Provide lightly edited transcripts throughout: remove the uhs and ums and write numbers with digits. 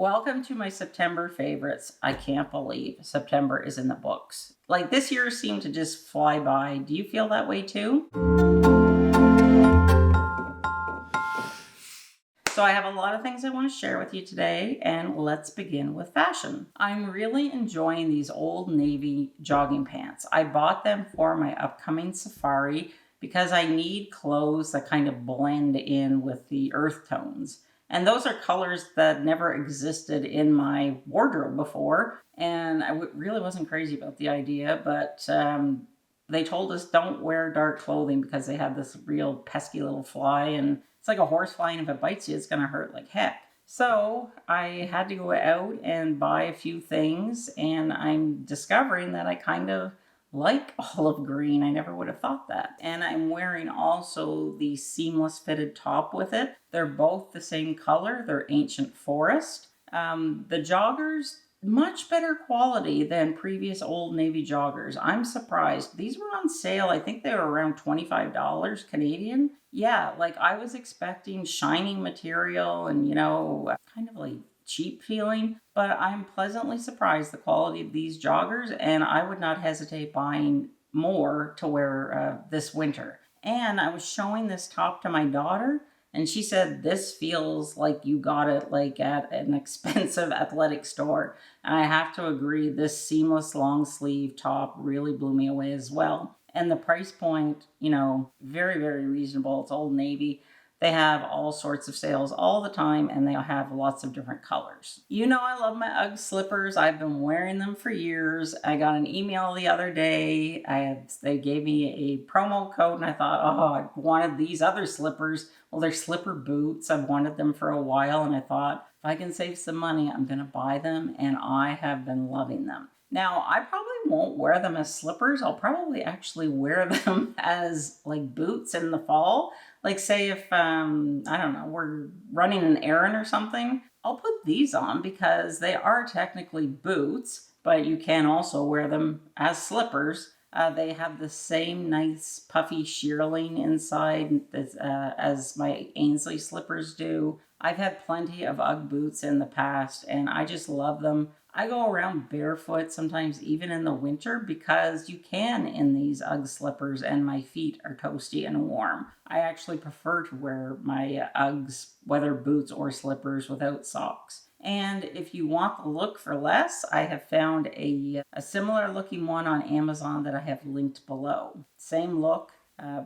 Welcome to my September favorites. I can't believe September is in the books. Like, this year seemed to just fly by. Do you feel that way too? So I have a lot of things I want to share with you today, and let's begin with fashion. I'm really enjoying these Old Navy jogging pants. I bought them for my upcoming safari because I need clothes that kind of blend in with the earth tones. And those are colors that never existed in my wardrobe before. And I really wasn't crazy about the idea, but they told us don't wear dark clothing because they have this real pesky little fly. And it's like a horse fly, and if it bites you, it's going to hurt like heck. So I had to go out and buy a few things. And I'm discovering that I kind of like olive green. I never would have thought that. And I'm wearing also the seamless fitted top with it. They're both the same color. They're Ancient Forest. The joggers, much better quality than previous Old Navy joggers. I'm surprised. These were on sale. I think they were around $25 Canadian. Yeah, like I was expecting shining material and, kind of like cheap feeling, but I'm pleasantly surprised the quality of these joggers, and I would not hesitate buying more to wear this winter. And I was showing this top to my daughter, and she said, this feels like you got it like at an expensive athletic store. And I have to agree, this seamless long sleeve top really blew me away as well. And the price point, very, very reasonable. It's Old Navy. They have all sorts of sales all the time, and they'll have lots of different colors. I love my UGG slippers. I've been wearing them for years. I got an email the other day. They gave me a promo code, and I thought, I wanted these other slippers. Well, they're slipper boots. I've wanted them for a while, and I thought, if I can save some money, I'm going to buy them, and I have been loving them. Now, I probably won't wear them as slippers. I'll probably actually wear them as like boots in the fall. Like say if, we're running an errand or something, I'll put these on because they are technically boots, but you can also wear them as slippers. They have the same nice puffy shearling inside as my Ainsley slippers do. I've had plenty of UGG boots in the past, and I just love them. I go around barefoot sometimes even in the winter because you can in these UGG slippers, and my feet are toasty and warm. I actually prefer to wear my UGGs, whether boots or slippers, without socks. And if you want the look for less, I have found a similar looking one on Amazon that I have linked below. Same look.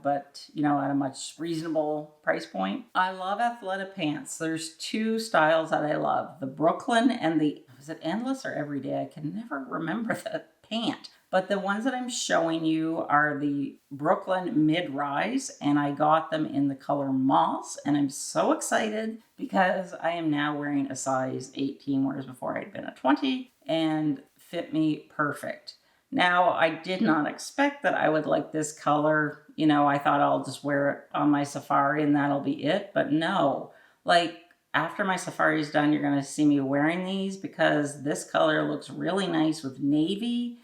But at a much reasonable price point. I love athletic pants. There's two styles that I love. The Brooklyn and is it Endless or Everyday? I can never remember the pant. But the ones that I'm showing you are the Brooklyn mid-rise, and I got them in the color moss, and I'm so excited because I am now wearing a size 18, whereas before I'd been a 20, and fit me perfect. Now, I did not expect that I would like this color. I thought I'll just wear it on my safari and that'll be it. But no, like after my safari is done, you're going to see me wearing these because this color looks really nice with navy,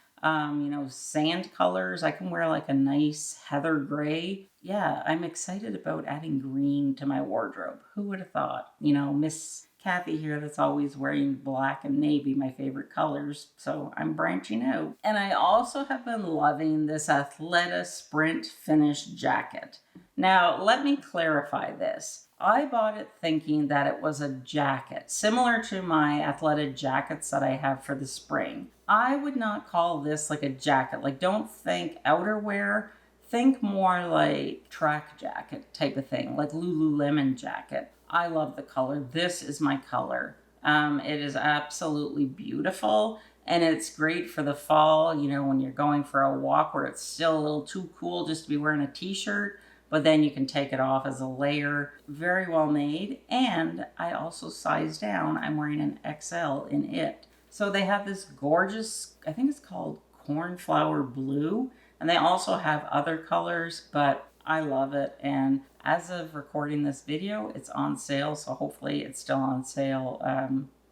sand colors. I can wear like a nice heather gray. Yeah, I'm excited about adding green to my wardrobe. Who would have thought? Miss Cathy here that's always wearing black and navy, my favorite colors. So I'm branching out. And I also have been loving this Athleta Sprint Finish jacket. Now, let me clarify this. I bought it thinking that it was a jacket, similar to my Athleta jackets that I have for the spring. I would not call this like a jacket. Like, don't think outerwear. Think more like track jacket type of thing, like Lululemon jacket. I love the color. This is my color. It is absolutely beautiful, and it's great for the fall, when you're going for a walk where it's still a little too cool just to be wearing a t-shirt, but then you can take it off as a layer. Very well made, and I also sized down. I'm wearing an XL in it. So they have this gorgeous, I think it's called Cornflower blue, and they also have other colors, but I love it. And as of recording this video, it's on sale, so hopefully it's still on sale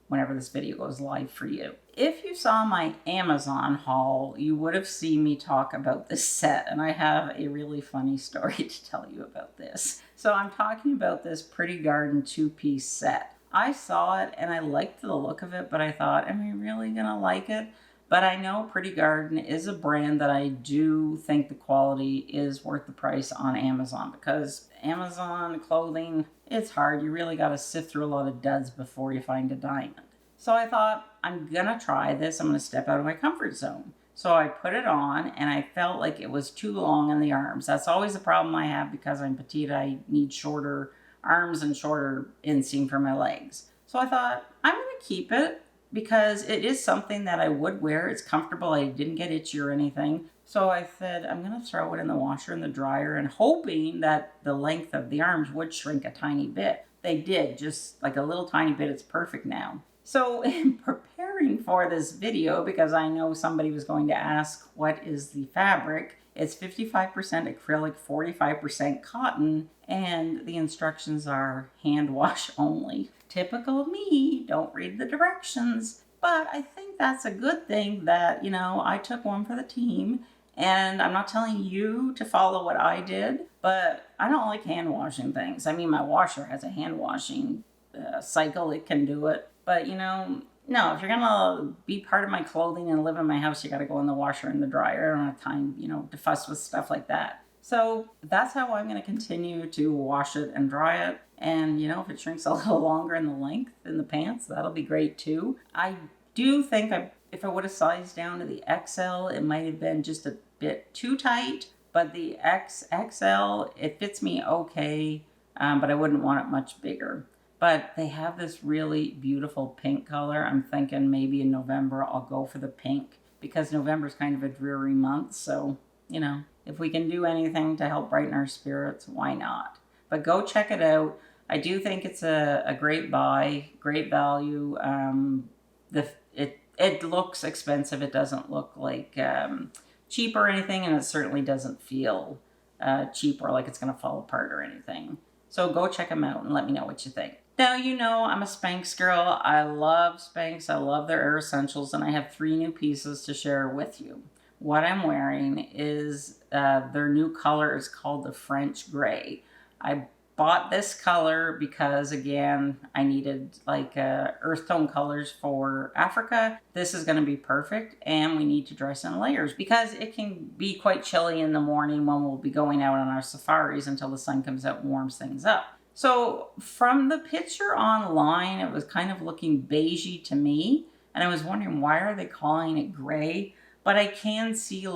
whenever this video goes live for you. If you saw my Amazon haul, you would have seen me talk about this set, and I have a really funny story to tell you about this. So I'm talking about this Pretty Garden two-piece set. I saw it and I liked the look of it, but I thought, am I really gonna like it? But I know Pretty Garden is a brand that I do think the quality is worth the price on Amazon, because Amazon clothing, it's hard. You really got to sift through a lot of duds before you find a diamond. So I thought, I'm gonna try this. I'm gonna step out of my comfort zone. So I put it on and I felt like it was too long in the arms. That's always a problem I have because I'm petite. I need shorter arms and shorter inseam for my legs. So I thought, I'm going to keep it because it is something that I would wear. It's comfortable. I didn't get itchy or anything. So I said, I'm going to throw it in the washer and the dryer, and hoping that the length of the arms would shrink a tiny bit. They did, just like a little tiny bit. It's perfect now. So in preparing for this video, because I know somebody was going to ask, what is the fabric? It's 55% acrylic, 45% cotton, and the instructions are hand wash only. Typical of me, don't read the directions. But I think that's a good thing that, I took one for the team. And I'm not telling you to follow what I did, but I don't like hand washing things. I mean, my washer has a hand washing cycle, it can do it. But, no, if you're going to be part of my clothing and live in my house, you got to go in the washer and the dryer. I don't have time, to fuss with stuff like that. So that's how I'm going to continue to wash it and dry it. And, if it shrinks a little longer in the length in the pants, that'll be great too. I do think if I would have sized down to the XL, it might have been just a bit too tight. But the XXL, it fits me okay, but I wouldn't want it much bigger. But they have this really beautiful pink color. I'm thinking maybe in November I'll go for the pink, because November is kind of a dreary month. So, if we can do anything to help brighten our spirits, why not? But go check it out. I do think it's a great buy, great value. It looks expensive. It doesn't look like cheap or anything, and it certainly doesn't feel cheap or like it's going to fall apart or anything. So go check them out and let me know what you think. Now, I'm a Spanx girl. I love Spanx. I love their Air Essentials, and I have 3 new pieces to share with you. What I'm wearing is their new color is called the French Gray. I bought this color because, again, I needed earth tone colors for Africa. This is going to be perfect, and we need to dress in layers because it can be quite chilly in the morning when we'll be going out on our safaris until the sun comes out and warms things up. So from the picture online, it was kind of looking beigey to me, and I was wondering, why are they calling it gray? But I can see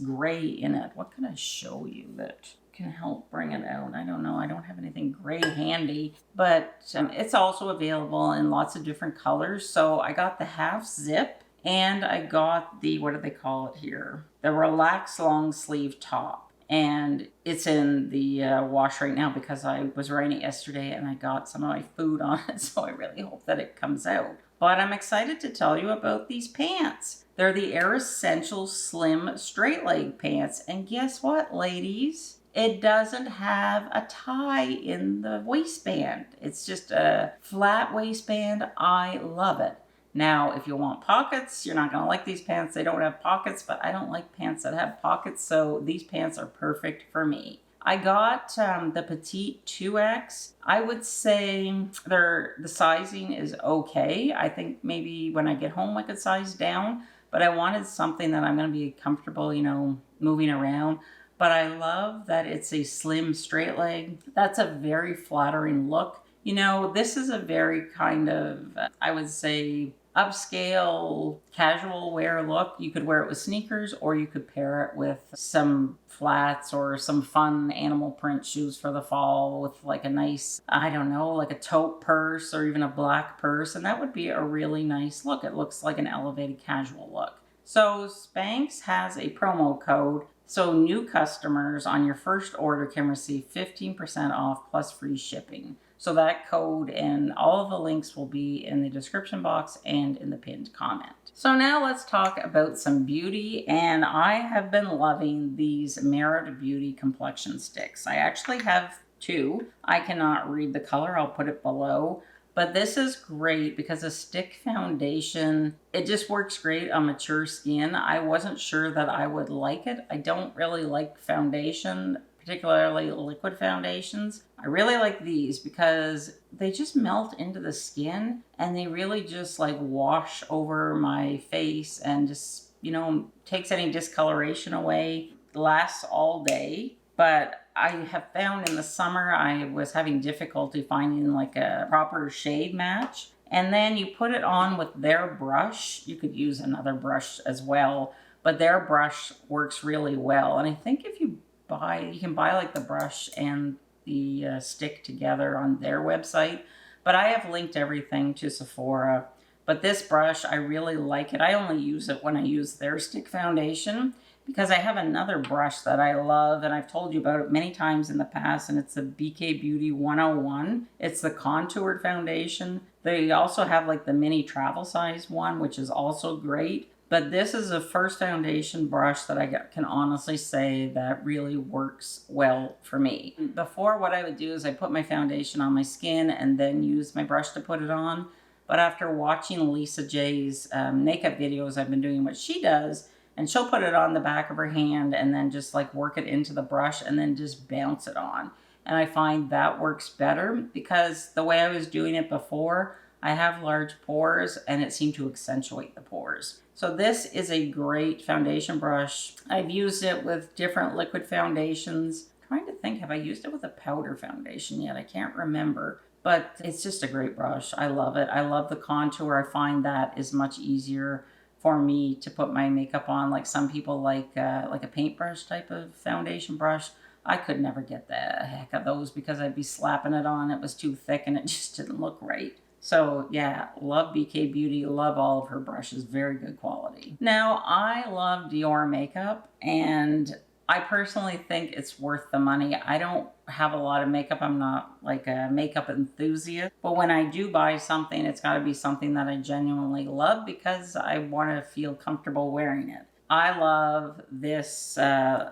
gray in it. What can I show you that can help bring it out? I don't know. I don't have anything gray handy, but it's also available in lots of different colors. So I got the half zip, and I got the, what do they call it here? The relaxed long sleeve top. And it's in the wash right now because I was wearing it yesterday and I got some of my food on it. So I really hope that it comes out. But I'm excited to tell you about these pants. They're the Air Essentials Slim Straight Leg Pants. And guess what, ladies? It doesn't have a tie in the waistband. It's just a flat waistband. I love it. Now, if you want pockets, you're not going to like these pants. They don't have pockets, but I don't like pants that have pockets, so these pants are perfect for me. I got the Petite 2X. I would say the sizing is okay. I think maybe when I get home I could size down, but I wanted something that I'm going to be comfortable, moving around. But I love that it's a slim straight leg. That's a very flattering look. This is a very kind of, I would say, upscale casual wear look. You could wear it with sneakers, or you could pair it with some flats or some fun animal print shoes for the fall with a nice, I don't know, a tote purse or even a black purse. And that would be a really nice look. It looks like an elevated casual look. So Spanx has a promo code. So new customers on your first order can receive 15% off plus free shipping. So that code and all of the links will be in the description box and in the pinned comment. So now let's talk about some beauty, and I have been loving these Merit Beauty complexion sticks. I actually have 2. I cannot read the color, I'll put it below. But this is great because a stick foundation, it just works great on mature skin. I wasn't sure that I would like it. I don't really like foundation, particularly liquid foundations. I really like these because they just melt into the skin and they really just like wash over my face and just, you know, takes any discoloration away. Lasts all day. But I have found in the summer I was having difficulty finding like a proper shade match. And then you put it on with their brush. You could use another brush as well, but their brush works really well. And I think if you can buy like the brush and the stick together on their website. But I have linked everything to Sephora. But this brush, I really like it. I only use it when I use their stick foundation, because I have another brush that I love, and I've told you about it many times in the past, and it's the BK Beauty 101. It's the contoured foundation. They also have like the mini travel size one, which is also great. But this is the first foundation brush that I can honestly say that really works well for me. Before, what I would do is I put my foundation on my skin and then use my brush to put it on. But after watching Lisa J's makeup videos, I've been doing what she does. And she'll put it on the back of her hand and then just like work it into the brush and then just bounce it on. And I find that works better because the way I was doing it before, I have large pores and it seemed to accentuate the pores. So this is a great foundation brush. I've used it with different liquid foundations. I'm trying to think, have I used it with a powder foundation yet? I can't remember. But it's just a great brush. I love it. I love the contour. I find that is much easier for me to put my makeup on. Like some people like a paintbrush type of foundation brush. I could never get the heck of those because I'd be slapping it on. It was too thick and it just didn't look right. So yeah, love BK Beauty, love all of her brushes, very good quality. Now, I love Dior makeup, and I personally think it's worth the money. I don't have a lot of makeup. I'm not like a makeup enthusiast. But when I do buy something, it's got to be something that I genuinely love because I want to feel comfortable wearing it. I love this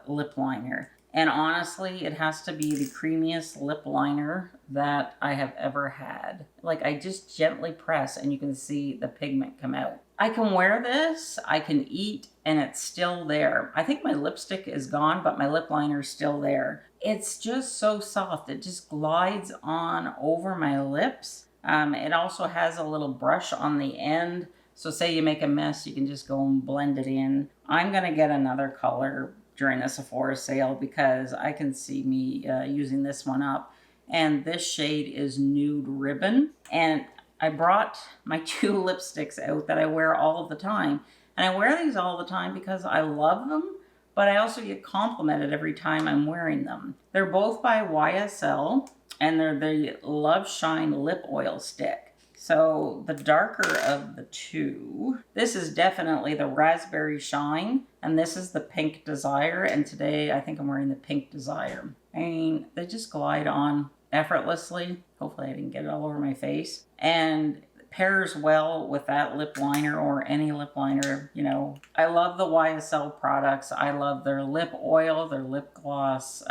lip liner. And honestly, it has to be the creamiest lip liner that I have ever had. Like, I just gently press and you can see the pigment come out. I can wear this, I can eat, and it's still there. I think my lipstick is gone, but my lip liner is still there. It's just so soft. It just glides on over my lips. It also has a little brush on the end. So say you make a mess, you can just go and blend it in. I'm gonna get another color during the Sephora sale because I can see me using this one up. And this shade is Nude Ribbon. And I brought my two lipsticks out that I wear all of the time. And I wear these all the time because I love them, but I also get complimented every time I'm wearing them. They're both by YSL, and they're the Love Shine Lip Oil Stick. So the darker of the two, this is definitely the Raspberry Shine, and this is the Pink Desire. And today I think I'm wearing the Pink Desire. I mean, they just glide on effortlessly. Hopefully I didn't get it all over my face. And pairs well with that lip liner or any lip liner, you know. I love the YSL products. I love their lip oil, their lip gloss.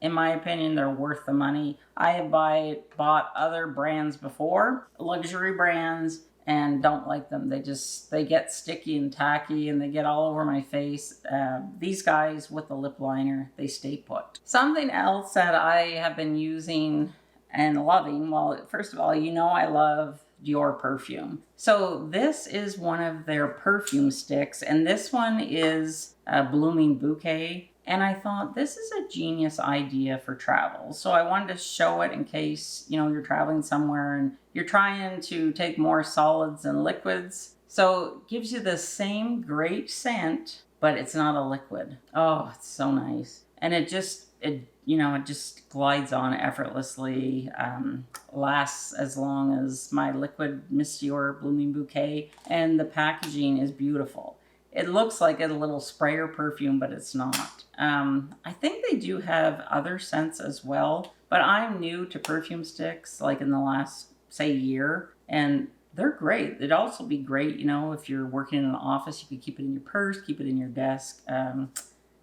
In my opinion, they're worth the money. I have bought other brands before, luxury brands, and don't like them. They get sticky and tacky and they get all over my face. These guys with the lip liner, they stay put. Something else that I have been using and loving, well, first of all, you know I love Dior perfume. So this is one of their perfume sticks, and this one is a Blooming Bouquet. And I thought this is a genius idea for travel. So I wanted to show it in case, you know, you're traveling somewhere and you're trying to take more solids and liquids. So it gives you the same great scent, but it's not a liquid. Oh, it's so nice. And it just glides on effortlessly, lasts as long as my liquid Miss Dior Blooming Bouquet, and the packaging is beautiful. It looks like a little sprayer perfume, but it's not. I think they do have other scents as well, but I'm new to perfume sticks, like in the last, say, year, and they're great. It'd also be great, you know, if you're working in an office, you could keep it in your purse, keep it in your desk.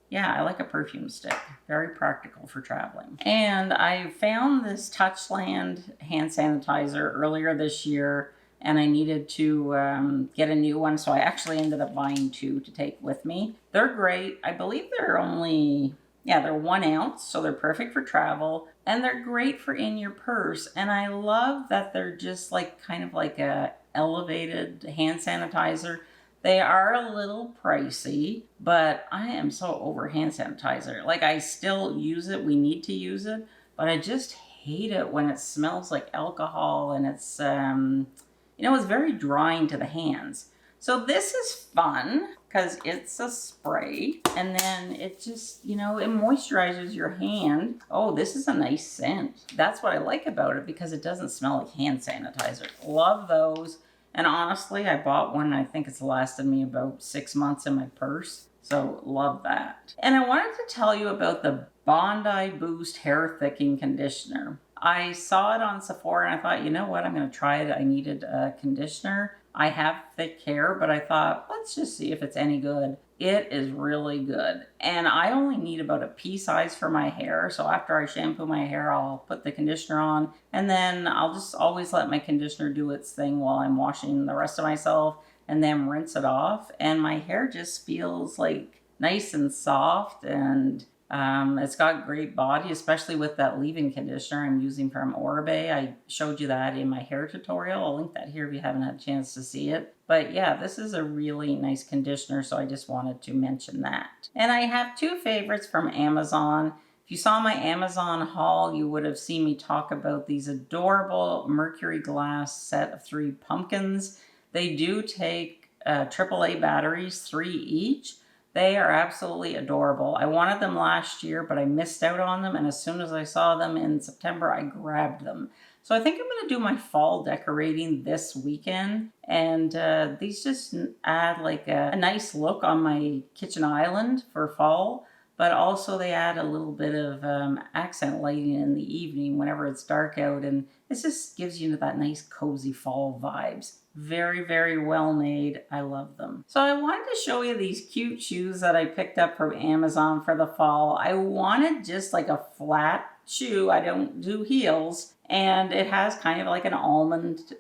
Yeah, I like a perfume stick. Very practical for traveling. And I found this Touchland hand sanitizer earlier this year, and I needed to get a new one, so I actually ended up buying two to take with me. They're great. I believe they're only Yeah, they're 1 ounce, so they're perfect for travel, and they're great for in your purse. And I love that they're just like kind of like a elevated hand sanitizer. They are a little pricey, but I am so over hand sanitizer. Like, I still use it. We need to use it, but I just hate it when it smells like alcohol, and it's it's very drying to the hands. So this is fun because it's a spray, and then it just, it moisturizes your hand. Oh, this is a nice scent. That's what I like about it, because it doesn't smell like hand sanitizer. Love those. And honestly, I bought one. I think it's lasted me about 6 months in my purse. So love that. And I wanted to tell you about the Bondi Boost Hair Thickening Conditioner. I saw it on Sephora and I thought, you know what, I'm going to try it. I needed a conditioner. I have thick hair, but I thought, let's just see if it's any good. It is really good. And I only need about a pea size for my hair. So after I shampoo my hair, I'll put the conditioner on, and then I'll just always let my conditioner do its thing while I'm washing the rest of myself, and then rinse it off. And my hair just feels like nice and soft, and it's got great body, especially with that leave-in conditioner I'm using from Oribe. I showed you that in my hair tutorial. I'll link that here if you haven't had a chance to see it. But yeah, this is a really nice conditioner, so I just wanted to mention that. And I have 2 favorites from Amazon. If you saw my Amazon haul, you would have seen me talk about these adorable mercury glass set of 3 pumpkins. They do take AAA batteries, 3 each. They are absolutely adorable. I wanted them last year, but I missed out on them. And as soon as I saw them in September, I grabbed them. So I think I'm going to do my fall decorating this weekend. And these just add like a nice look on my kitchen island for fall. But also they add a little bit of accent lighting in the evening whenever it's dark out. And it just gives you that nice cozy fall vibes. Very, very well made. I love them. So I wanted to show you these cute shoes that I picked up from Amazon for the fall. I wanted just like a flat shoe. I don't do heels. And it has kind of like an almond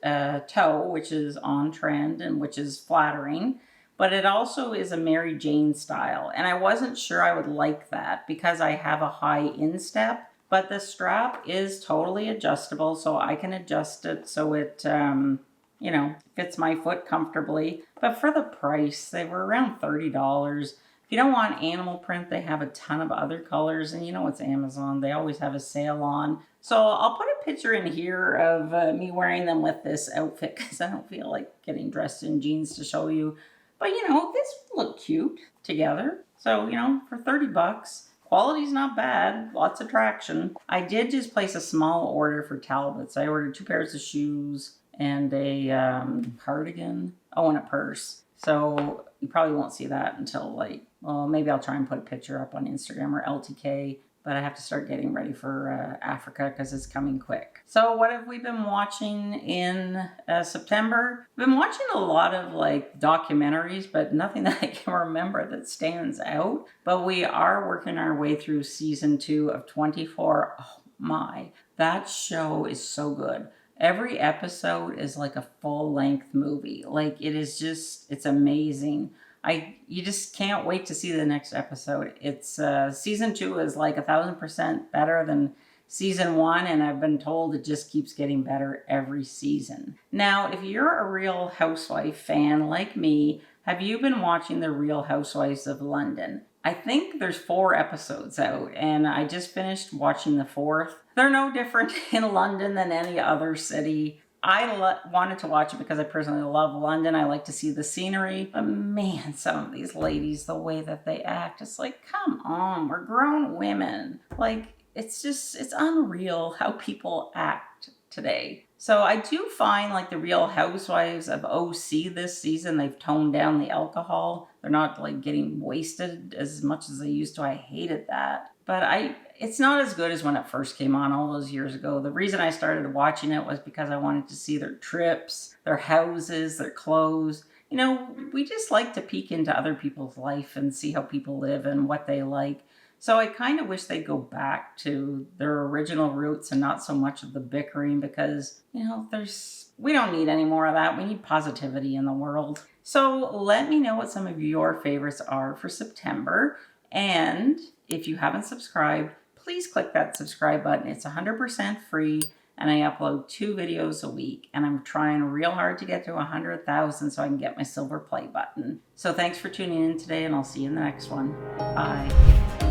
toe, which is on trend and which is flattering. But it also is a Mary Jane style. And I wasn't sure I would like that because I have a high instep. But the strap is totally adjustable, so I can adjust it so it fits my foot comfortably. But for the price, they were around $30. If you don't want animal print, they have a ton of other colors. And it's Amazon. They always have a sale on. So I'll put a picture in here of me wearing them with this outfit because I don't feel like getting dressed in jeans to show you. But, this would look cute together. So, for 30 bucks. Quality's not bad, lots of traction. I did just place a small order for Talbots. I ordered 2 pairs of shoes and a cardigan. Oh, and a purse. So you probably won't see that until maybe I'll try and put a picture up on Instagram or LTK. But I have to start getting ready for Africa because it's coming quick. So what have we been watching in September? We've been watching a lot of documentaries, but nothing that I can remember that stands out. But we are working our way through season 2 of 24. Oh my, that show is so good. Every episode is like a full-length movie. It's amazing. You just can't wait to see the next episode. It's season 2 is like 1,000% better than season 1, and I've been told it just keeps getting better every season. Now, if you're a Real Housewife fan like me, have you been watching the Real Housewives of London? I think there's 4 episodes out, and I just finished watching the 4th. They're no different in London than any other city. I wanted to watch it because I personally love London. I like to see the scenery. But man, some of these ladies, the way that they act, it's like, come on, we're grown women. It's unreal how people act today. So I do find the Real Housewives of OC this season, they've toned down the alcohol. They're not getting wasted as much as they used to. I hated that. But it's not as good as when it first came on all those years ago. The reason I started watching it was because I wanted to see their trips, their houses, their clothes. We just like to peek into other people's life and see how people live and what they like. So I kind of wish they'd go back to their original roots and not so much of the bickering because, we don't need any more of that. We need positivity in the world. So let me know what some of your favorites are for September. And If you haven't subscribed, please click that subscribe button. It's 100% free, and I upload 2 videos a week, and I'm trying real hard to get to 100,000 so I can get my silver play button. So thanks for tuning in today, and I'll see you in the next one. Bye.